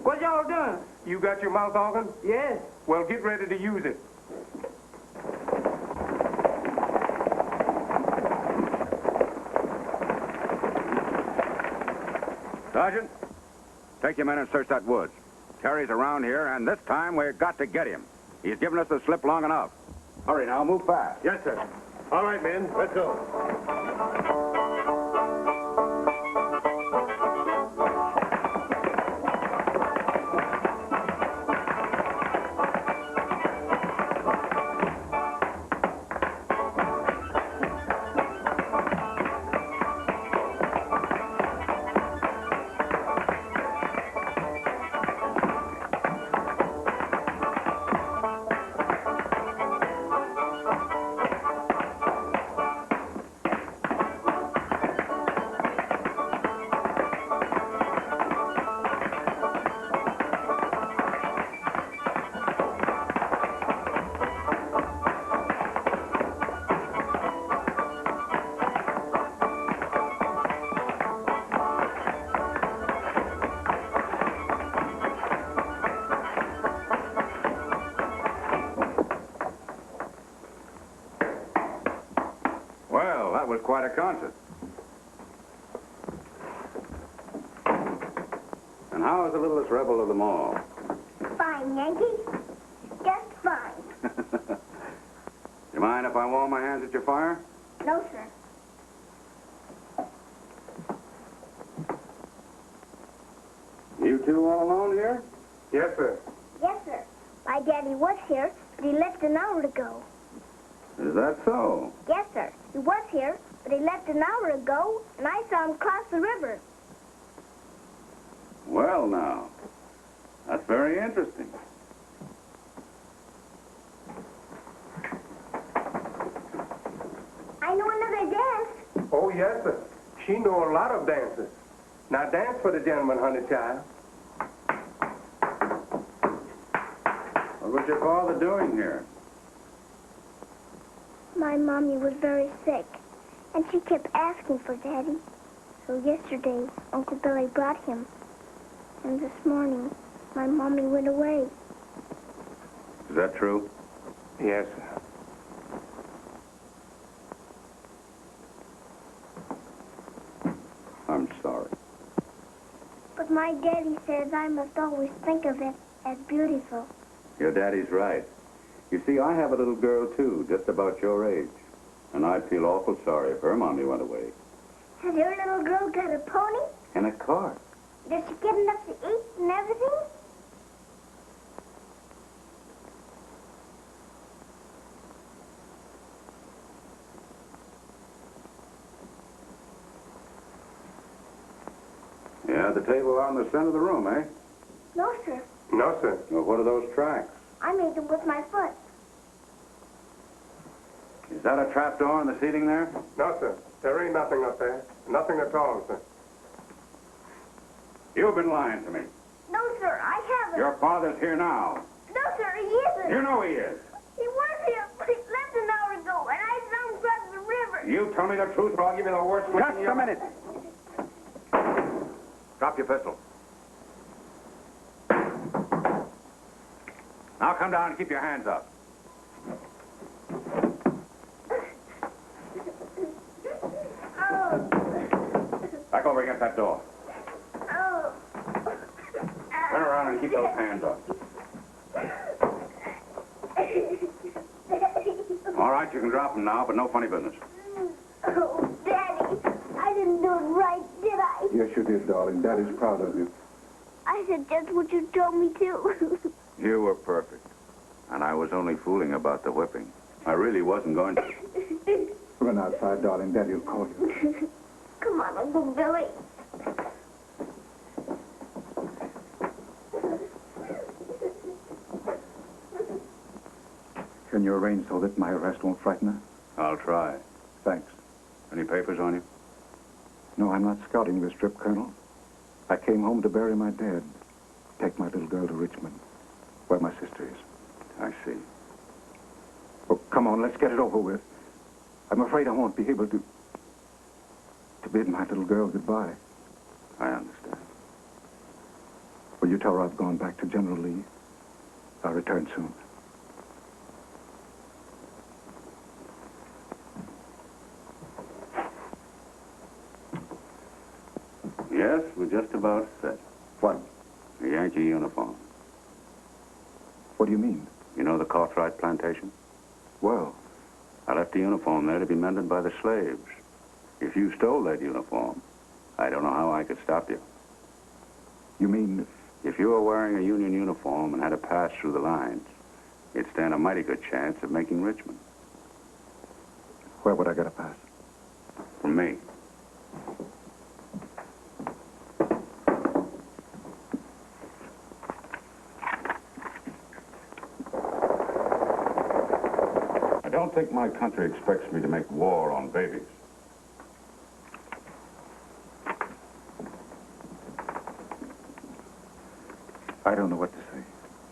What y'all doing? You got your mouth organ? Yes. Well, get ready to use it. Sergeant, take your men and search that woods. Terry's around here, and this time we've got to get him. He's given us the slip long enough. Hurry now, move fast. Yes, sir. All right, men, let's go. Well, that was quite a concert. And how is the littlest rebel of them all? Fine, Yankee. Just fine. You mind if I warm my hands at your fire? No, sir. You two all alone here? Yes, sir. Yes, sir. My daddy was here, but he left an hour ago. Is that so? Yes, sir. He was here, but he left an hour ago, and I saw him cross the river. Well, now, that's very interesting. I know another dance. Oh, yes, sir. She know a lot of dances. Now dance for the gentleman, honey child. What was your father doing here? My mommy was very sick, and she kept asking for Daddy. So yesterday, Uncle Billy brought him. And this morning, my mommy went away. Is that true? Yes, sir. I'm sorry. But my daddy says I must always think of it as beautiful. Your daddy's right. You see, I have a little girl, too, just about your age. And I'd feel awful sorry if her mommy went away. Has your little girl got a pony? And a car. Does she get enough to eat and everything? Yeah, the table out in the center of the room, eh? No, sir. No, sir. Well, what are those tracks? I made them with my foot. Is that a trap door in the ceiling there? No, sir. There ain't nothing up there. Nothing at all, sir. You've been lying to me. No, sir, I haven't. Your father's here now. No, sir, he isn't. You know he is. He was here, but he left an hour ago, and I saw him cross the river. You tell me the truth or I'll give you the worst Just a minute. Drop your pistol. Now come down and keep your hands up. Back over against that door. Oh. Turn around and keep those hands up. All right, you can drop them now, but no funny business. Oh, Daddy, I didn't do it right, did I? Yes, you did, darling. Daddy's proud of you. I said just what you told me to. You were perfect. And I was only fooling about the whipping. I really wasn't going to. Run outside, darling. Daddy'll call you. Come on, Uncle Billy. Can you arrange so that my arrest won't frighten her? I'll try. Thanks. Any papers on you? No, I'm not scouting this trip, Colonel. I came home to bury my dad. Take my little girl to Richmond, where my sister is. I see. Oh, come on, let's get it over with. I'm afraid I won't be able to bid my little girl goodbye. I understand. Will you tell her I've gone back to General Lee? I'll return soon. Yes, we're just about set. What? A Yankee uniform. What do you mean? You know the Cartwright plantation? Well, I left the uniform there to be mended by the slaves. If you stole that uniform, I don't know how I could stop you. you mean... If you were wearing a Union uniform and had to pass through the lines, you'd stand a mighty good chance of making Richmond. Where would I get a pass? From me. I don't think my country expects me to make war on babies. I don't know what to say.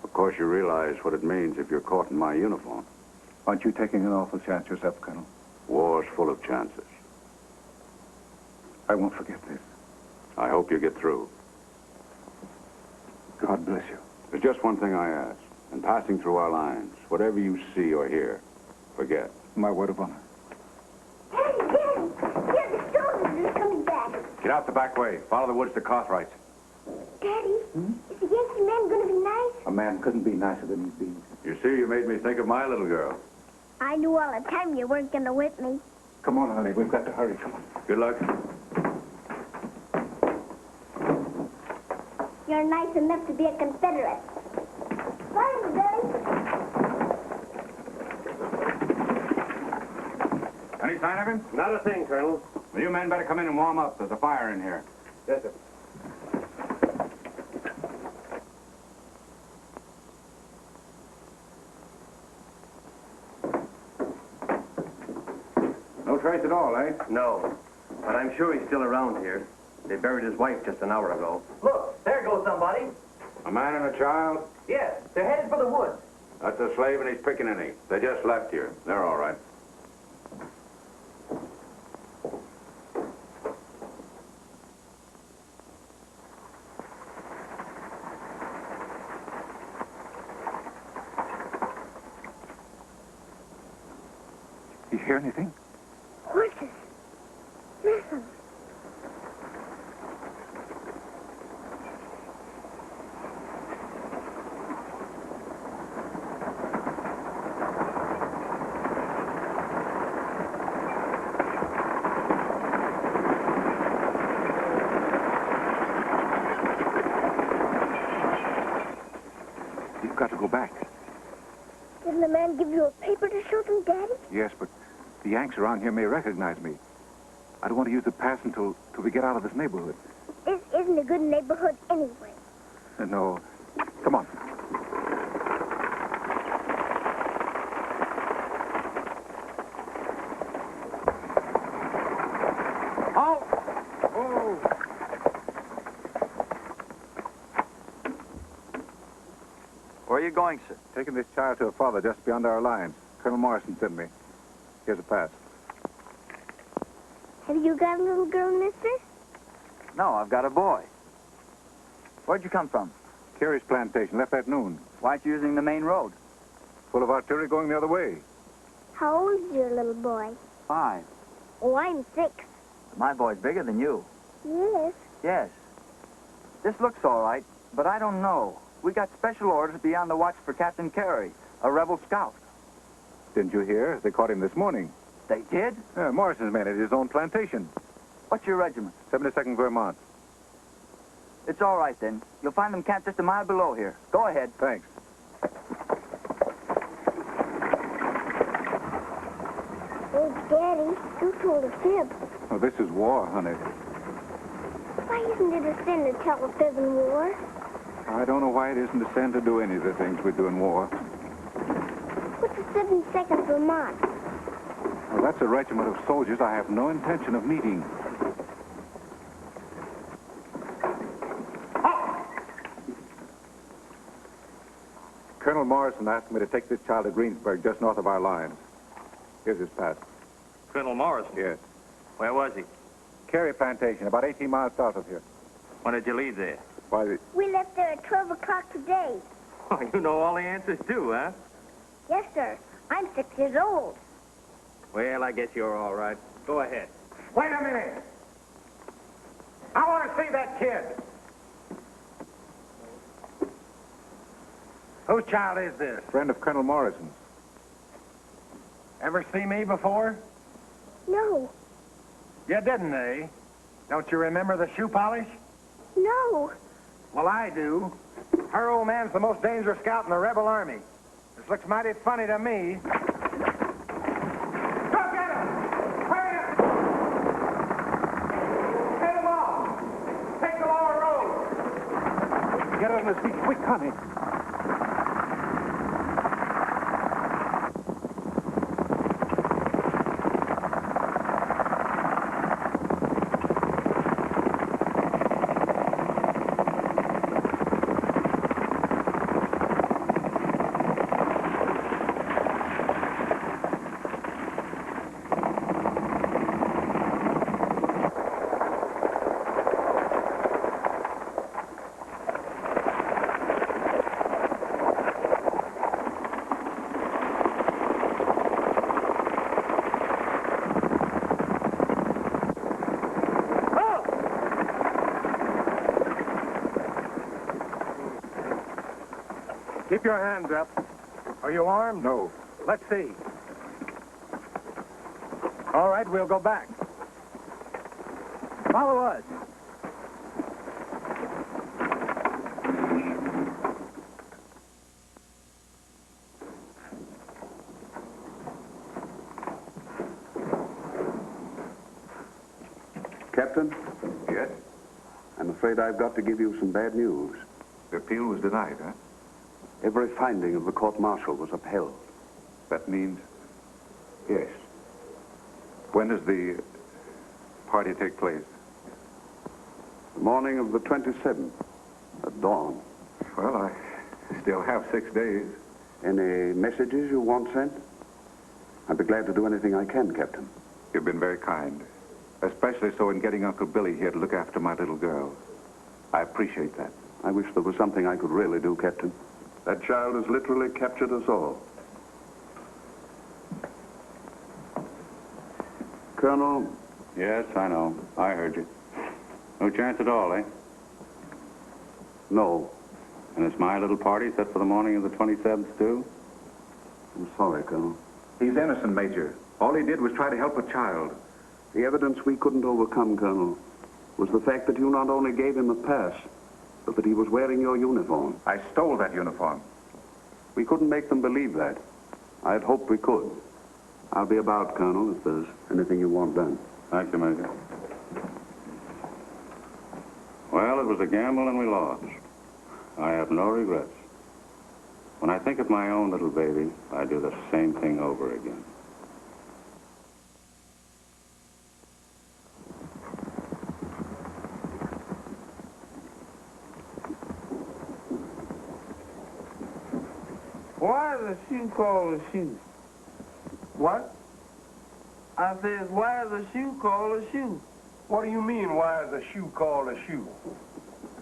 Of course, you realize what it means if you're caught in my uniform. Aren't you taking an awful chance yourself, Colonel? War's full of chances. I won't forget this. I hope you get through. God bless you. There's just one thing I ask. In passing through our lines, whatever you see or hear, forget. My word of honor. Daddy, Daddy, the soldiers are coming back. Get out the back way. Follow the woods to Cartwright's. Daddy, is the Yankee man going to be nice? A man couldn't be nicer than he's been. You see, you made me think of my little girl. I knew all the time you weren't going to whip me. Come on, honey. We've got to hurry. Come on. Good luck. You're nice enough to be a Confederate. Bye, Daddy. Any sign of him? Not a thing, Colonel. Well, you men better come in and warm up. There's a fire in here. Yes, sir. No trace at all, eh? No, but I'm sure he's still around here. They buried his wife just an hour ago. Look, there goes somebody. A man and a child? Yes, they're headed for the woods. That's a slave and his pickaninny. They just left here. They're all right. You hear anything? Horses. Listen. You've got to go back. Didn't the man give you a paper to show them, Daddy? Yes, but the Yanks around here may recognize me. I don't want to use the pass until we get out of this neighborhood. This isn't a good neighborhood anyway. No. Come on. Halt! Oh! Where are you going, sir? Taking this child to her father just beyond our lines. Colonel Morrison sent me. Here's a pass. Have you got a little girl, mister? No, I've got a boy. Where'd you come from? Carey's plantation, left at noon. Why aren't you using the main road? Full of artillery going the other way. How old is your little boy? 5. Oh, I'm 6. My boy's bigger than you. Yes. Yes. This looks all right, but I don't know. We got special orders to be on the watch for Captain Carey, a rebel scout. Didn't you hear? They caught him this morning. They did? Morrison's men at his own plantation. What's your regiment? 72nd Vermont. It's all right, then. You'll find them camped just a mile below here. Go ahead. Thanks. Oh, Daddy, you told a fib. Oh, this is war, honey. Why isn't it a sin to tell a fib in war? I don't know why it isn't a sin to do any of the things we do in war. What's the 72nd Vermont? Well, that's a regiment of soldiers I have no intention of meeting. Colonel Morrison asked me to take this child to Greensburg, just north of our lines. Here's his pass. Colonel Morrison? Yes. Where was he? Carey Plantation, about 18 miles south of here. When did you leave there? Why, We left there at 12 o'clock today. Oh, you know all the answers, too, huh? Yes, sir. I'm 6 years old. Well, I guess you're all right. Go ahead. Wait a minute. I want to see that kid. Whose child is this? friend of Colonel Morrison's. Ever see me before? No. You didn't, eh? Don't you remember the shoe polish? No. Well, I do. Her old man's the most dangerous scout in the rebel army. This looks mighty funny to me. Go get him! Hurry up! Head him off! Take the lower road! Get on his feet, quick, honey. Keep your hands up. Are you armed? No. Let's see. All right, we'll go back. Follow us. Captain, Yes? I'm afraid I've got to give you some bad news. The appeal was denied, huh? Every finding of the court-martial was upheld. That means... Yes. When does the party take place? The morning of the 27th, at dawn. Well, I still have 6 days. Any messages you want sent? I'd be glad to do anything I can, Captain. You've been very kind. Especially so in getting Uncle Billy here to look after my little girl. I appreciate that. I wish there was something I could really do, Captain. That child has literally captured us all. Colonel? Yes, I know. I heard you. No chance at all, eh? No. And it's my little party set for the morning of the 27th, too? I'm sorry, Colonel. He's innocent, Major. All he did was try to help a child. The evidence we couldn't overcome, Colonel, was the fact that you not only gave him a pass, but that he was wearing your uniform. I stole that uniform. We couldn't make them believe that. I'd hoped we could. I'll be about, Colonel, if there's anything you want done. Thank you, Major. Well, it was a gamble and we lost. I have no regrets. When I think of my own little baby, I do the same thing over again. Why is a shoe called a shoe? What? I says, why is a shoe called a shoe? What do you mean, why is a shoe called a shoe?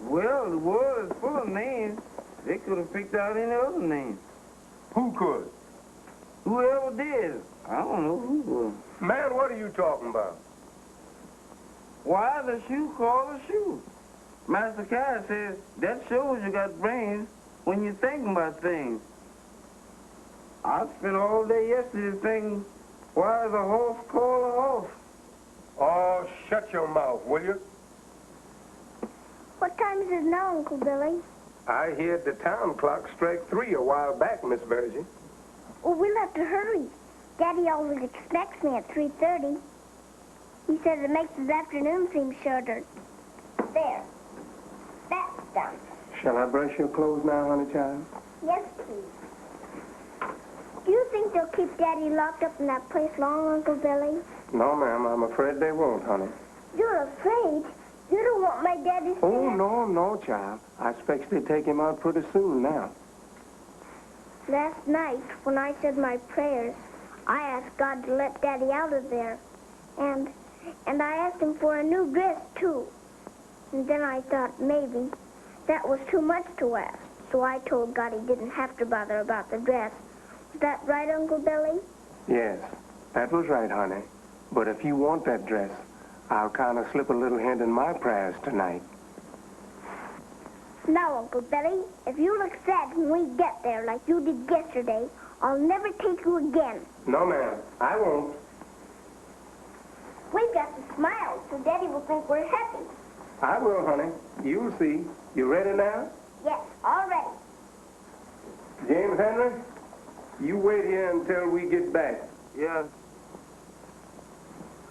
Well, the world is full of names. They could have picked out any other name. Who could? Whoever did. I don't know who would. Man, what are you talking about? Why the shoe called a shoe? Master Cat says that shows you got brains when you think about things. I spent all day yesterday thinking, why is a horse called a horse? Oh, shut your mouth, will you? What time is it now, Uncle Billy? I heard the town clock strike 3 a while back, Miss Virgie. Oh, we'll have to hurry. Daddy always expects me at 3:30. He says it makes his afternoon seem shorter. There. That's done. Shall I brush your clothes now, honey child? Yes, please. Do you think they'll keep Daddy locked up in that place long, Uncle Billy? No, ma'am, I'm afraid they won't, honey. You're afraid? You don't want my daddy to Oh, no, child. I expect they take him out pretty soon now. Last night, when I said my prayers, I asked God to let Daddy out of there. And I asked him for a new dress, too. And then I thought maybe that was too much to ask. So I told God he didn't have to bother about the dress. Is that right, Uncle Billy? Yes, that was right, honey. But if you want that dress, I'll kind of slip a little hint in my prayers tonight. Now, Uncle Billy, if you look sad when we get there like you did yesterday, I'll never take you again. No, ma'am, I won't. We've got to smile so Daddy will think we're happy. I will, honey. You'll see. You ready now? Yes, all ready. James Henry, you wait here until we get back. Yes.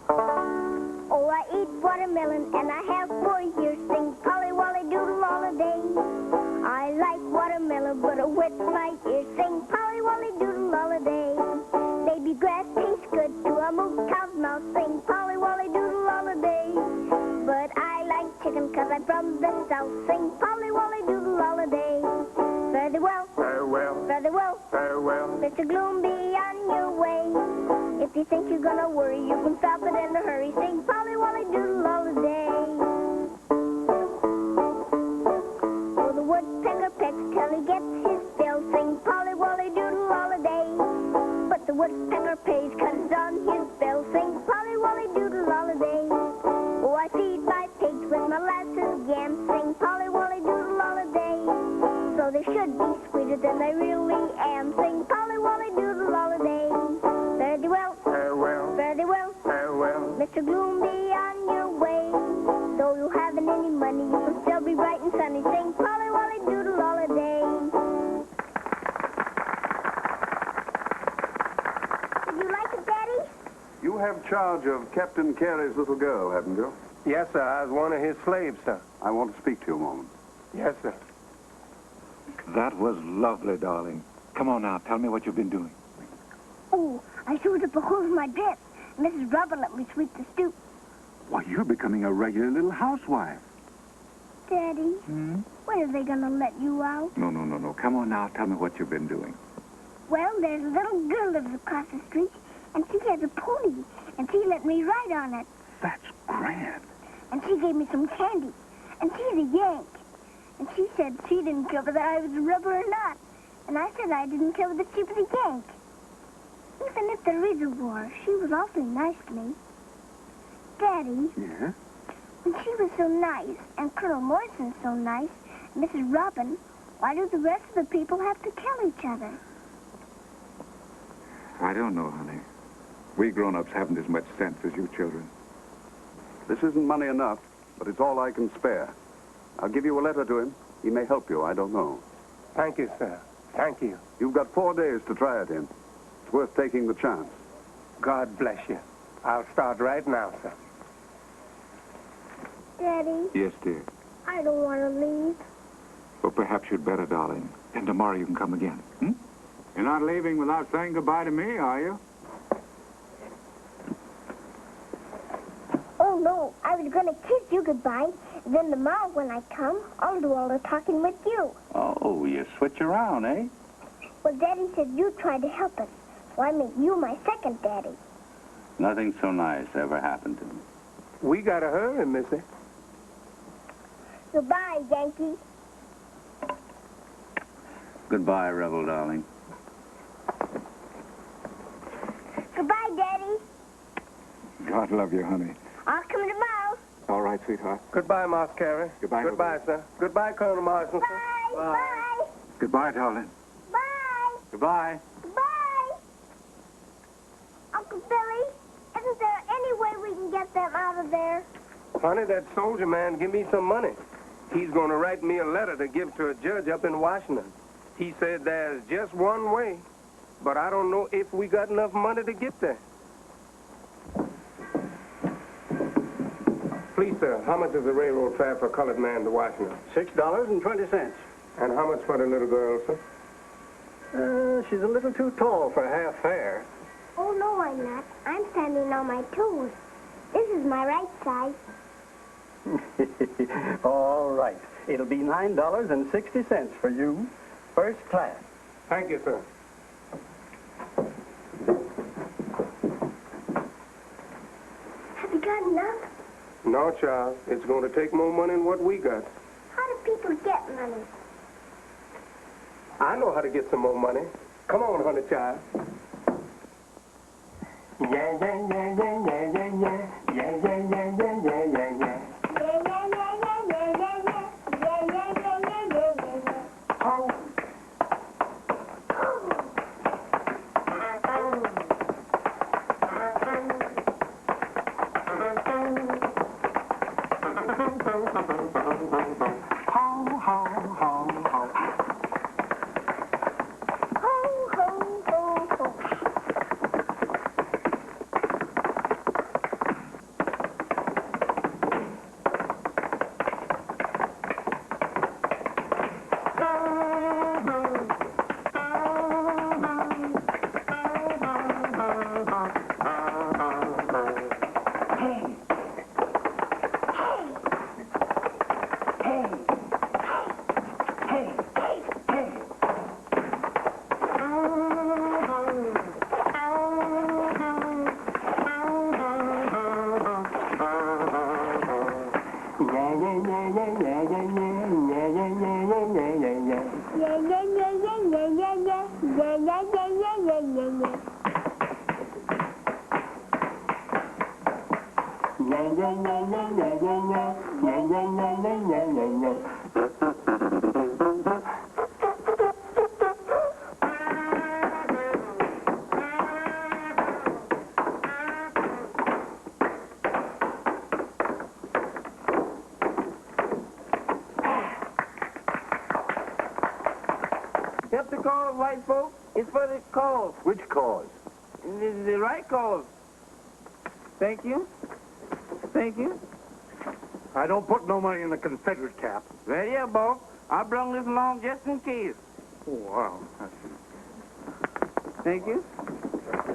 Oh, I eat watermelon and I have 4 years. Sing Polly Wolly Doodle all a day. I like watermelon, but it wets my ears. Sing Polly Wolly Doodle all a day. Baby grass tastes good to a moo cow's mouth. Sing Polly Wolly Doodle all a day. But I like chicken 'cause I'm from the south. Sing Polly Wolly Doodle all a day. Fare thee well. Farewell. Fare thee well. Farewell. Mr. Gloom, be on your way. If you think you're gonna worry, you can stop it in a hurry. Sing Polly Wolly Doodle all the day. Oh, the woodpecker pecks till he gets his fill. Sing Polly Wolly Doodle all the day. But the woodpecker pays 'cause it's on his bill. Sing Polly Wolly Doodle all the day. Oh, I feed my pigs with molasses yams. Sing Polly Wolly Doodle all the day. So they should be sweeter than they really am. Sing Polly Wolly Doodle all the day. Fare thee well. Farewell. Fare thee well. Farewell. Mr. Gloom, be on your way. Though you haven't any money, you can still be bright and sunny. Sing Polly Wolly Doodle all a day. Did you like it, Daddy? You have charge of Captain Carey's little girl, haven't you? Yes, sir. I was one of his slaves, sir. I want to speak to you a moment. Yes, sir. That was lovely, darling. Come on now, tell me what you've been doing. Oh, I sewed up a hole in my dress. Mrs. Robin let me sweep the stoop. Why, you're becoming a regular little housewife. Daddy, when are they going to let you out? No. Come on now, tell me what you've been doing. Well, there's a little girl lives across the street, and she has a pony, and she let me ride on it. That's grand. And she gave me some candy, and she's a Yank. And she said she didn't care whether I was a rubber or not. And I said I didn't care whether she was a Yank. Even if there is a war, she was awfully nice to me. Daddy, Yeah? when she was so nice, and Colonel Morrison so nice, and Mrs. Robin, why do the rest of the people have to kill each other? I don't know, honey. We grown-ups haven't as much sense as you children. This isn't money enough, but it's all I can spare. I'll give you a letter to him. He may help you, I don't know. Thank you, sir. Thank you. You've got 4 days to try it in. It's worth taking the chance. God bless you. I'll start right now, sir. Daddy, Yes, dear. I don't want to leave. Well, perhaps you'd better, darling. And tomorrow you can come again. You're not leaving without saying goodbye to me, are you? Oh, no, I was going to kiss you goodbye. Then tomorrow when I come, I'll do all the talking with you. Oh, you switch around, eh? Well, Daddy said you tried to help us, so I make you my second daddy. Nothing so nice ever happened to me. We gotta hurry, Missy. Goodbye, Yankee. Goodbye, Rebel darling. Goodbye, Daddy. God love you, honey. I'll come tomorrow. night, sweetheart. Goodbye, Moss Carey. Goodbye, Goodbye, sir. Goodbye, Colonel Marston. Bye. Bye. Goodbye, darling. Bye. Goodbye. Bye. Uncle Billy, isn't there any way we can get them out of there? Honey, that soldier man give me some money. He's going to write me a letter to give to a judge up in Washington. He said there's just one way, but I don't know if we got enough money to get there. Please, sir, how much is the railroad fare for a colored man to Washington? $6.20. And how much for the little girl, sir? She's a little too tall for half fare. Oh, no, I'm not. I'm standing on my toes. This is my right side. All right. It'll be $9.60 for you, first class. Thank you, sir. Have you got enough? No, Charles. It's going to take more money than what we got. How do people get money? I know how to get some more money. Come on, honey child. Yeah, yeah, yeah, yeah, yeah, yeah, yeah. Yeah, yeah, yeah, yeah, yeah, yeah, yeah. Help the cause, white folks. It's for the cause. Which cause? The right cause. Thank you. Thank you. I don't put no money in the Confederate cap. Well, yeah, boss. I brung this along just in case. Oh, wow. Thank you.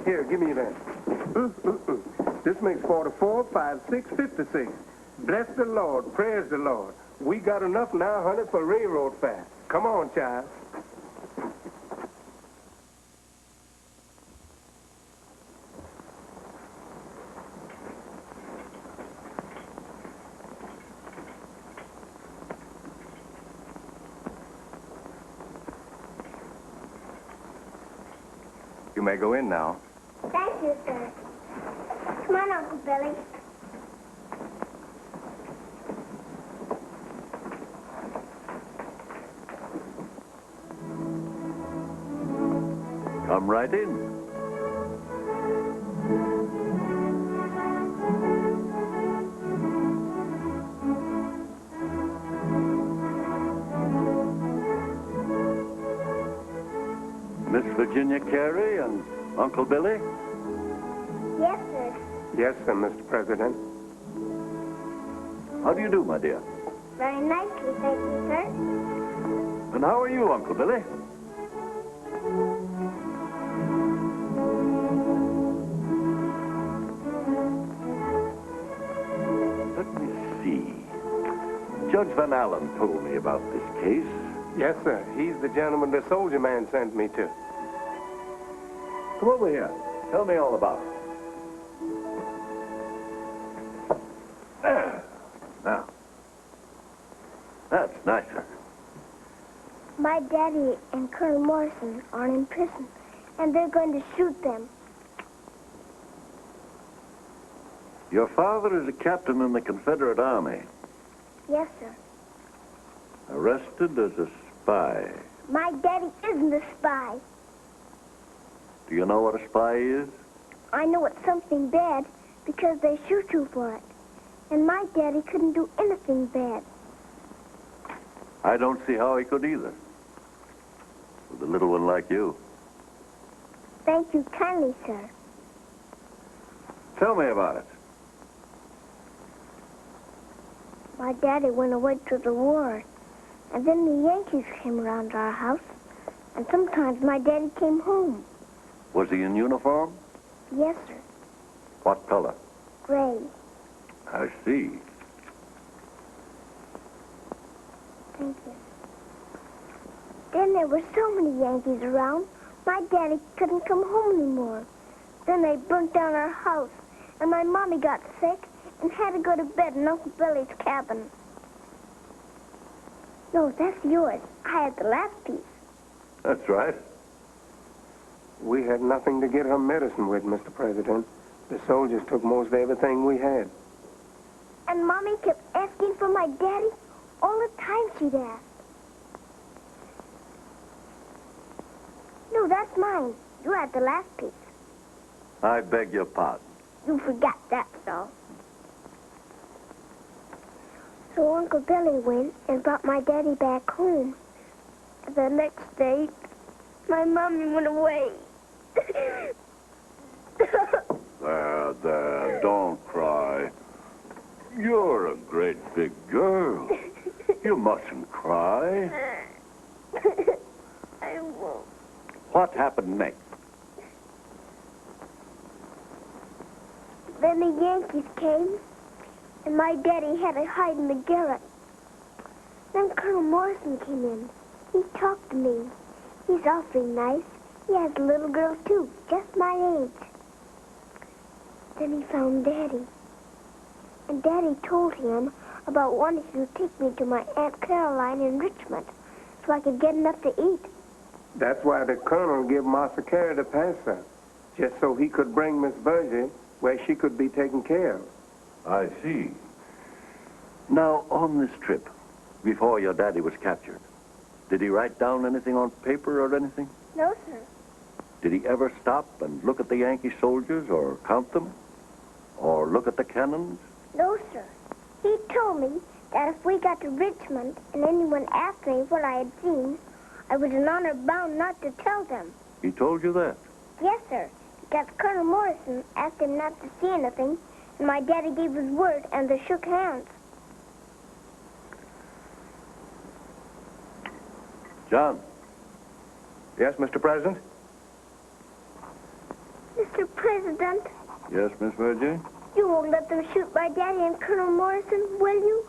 Here, give me that. This makes 44, 5, 6, 56. Bless the Lord. Praise the Lord. We got enough now, honey, for railroad fare. Come on, child. You may go in now. Thank you, sir. Come on, Uncle Billy. Come right in. Miss Virginia Carey and Uncle Billy? Yes, sir. Yes, sir, Mr. President. How do you do, my dear? Very nicely, thank you, sir. And how are you, Uncle Billy? Let me see. Judge Van Allen told me about this case. Yes, sir. He's the gentleman the soldier man sent me to. Come over here. Tell me all about it. There. Now. That's nicer. My daddy and Colonel Morrison are in prison, and they're going to shoot them. Your father is a captain in the Confederate Army, Yes, sir. arrested as a spy. My daddy isn't a spy. Do you know what a spy is? I know it's something bad because they shoot you for it. And my daddy couldn't do anything bad. I don't see how he could either. With a little one like you. Thank you kindly, sir. Tell me about it. My daddy went away to the war. And then the Yankees came around our house. And sometimes my daddy came home. Was he in uniform? Yes, sir. What color? Gray. I see. Thank you. Then there were so many Yankees around, my daddy couldn't come home anymore. Then they burnt down our house, and my mommy got sick and had to go to bed in Uncle Billy's cabin. No, that's yours. I had the last piece. That's right. We had nothing to get her medicine with, Mr. President. The soldiers took most everything we had. And Mommy kept asking for my daddy all the time she'd ask. No, that's mine. You had the last piece. I beg your pardon. You forgot that, so. So Uncle Billy went and brought my daddy back home. The next day, my mommy went away. There, don't cry. You're a great big girl. You mustn't cry. I won't. What happened next? Then the Yankees came, and my daddy had to hide in the garret. Then Colonel Morrison came in. He talked to me. He's awfully nice. He has a little girl, too, just my age. Then he found Daddy. And Daddy told him about wanting to take me to my Aunt Caroline in Richmond so I could get enough to eat. That's why the colonel gave Martha Carey the pass her, just so he could bring Miss Virgie where she could be taken care of. I see. Now, on this trip, before your daddy was captured, did he write down anything on paper or anything? No, sir. Did he ever stop and look at the Yankee soldiers or count them? Or look at the cannons? No, sir. He told me that if we got to Richmond and anyone asked me what I had seen, I was in honor bound not to tell them. He told you that? Yes, sir. Because Colonel Morrison asked him not to see anything, and my daddy gave his word, and they shook hands. John. Yes, Mr. President? Mr. President, Yes, Miss Virgie? you won't let them shoot my daddy and Colonel Morrison, will you?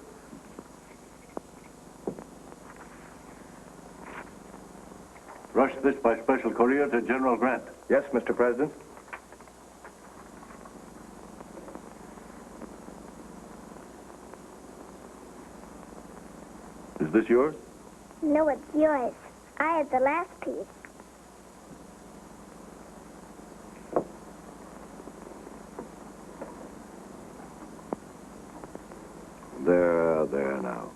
Rush this by special courier to General Grant. Yes, Mr. President. Is this yours? No, it's yours. I had the last piece. There now.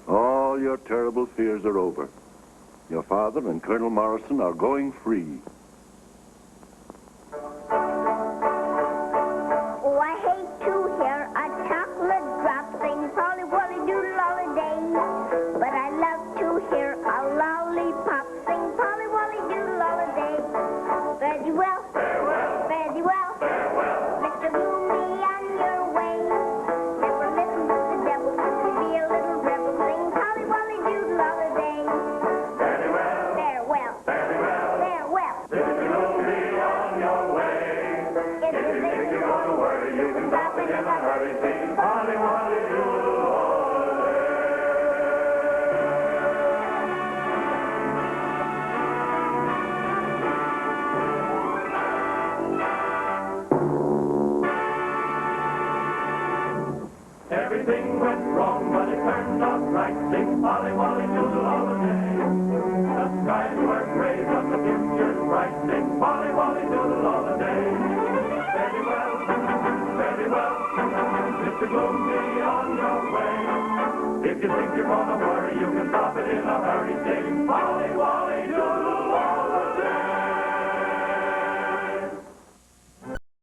All your terrible fears are over. Your father and Colonel Morrison are going free. Oh, I hate to hear a chocolate drop sing Polly Wolly Doodle Holiday. But I love to hear a lollipop sing Polly Wolly Doodle Holiday. Fare thee well, farewell, fare thee well, farewell. Mr. Gloomy on your way. Never listen to the devil, be a little rebel, sing Polly Wolly Doodle Holiday. Fare thee well, farewell, fare thee well, farewell. Mr. Gloomy on your way. If you think you're gonna worry, you can stop it in a hurry, sing Polly Wolly Doodle Everything went wrong, but it turned out right. Sing Polly Wolly Doodle Holiday. The skies were gray, but the future's bright. Sing Polly Wolly Doodle Holiday. Very well, very well. If you think you're gonna worry, you can stop it in a hurry. Sing, Polly Wolly.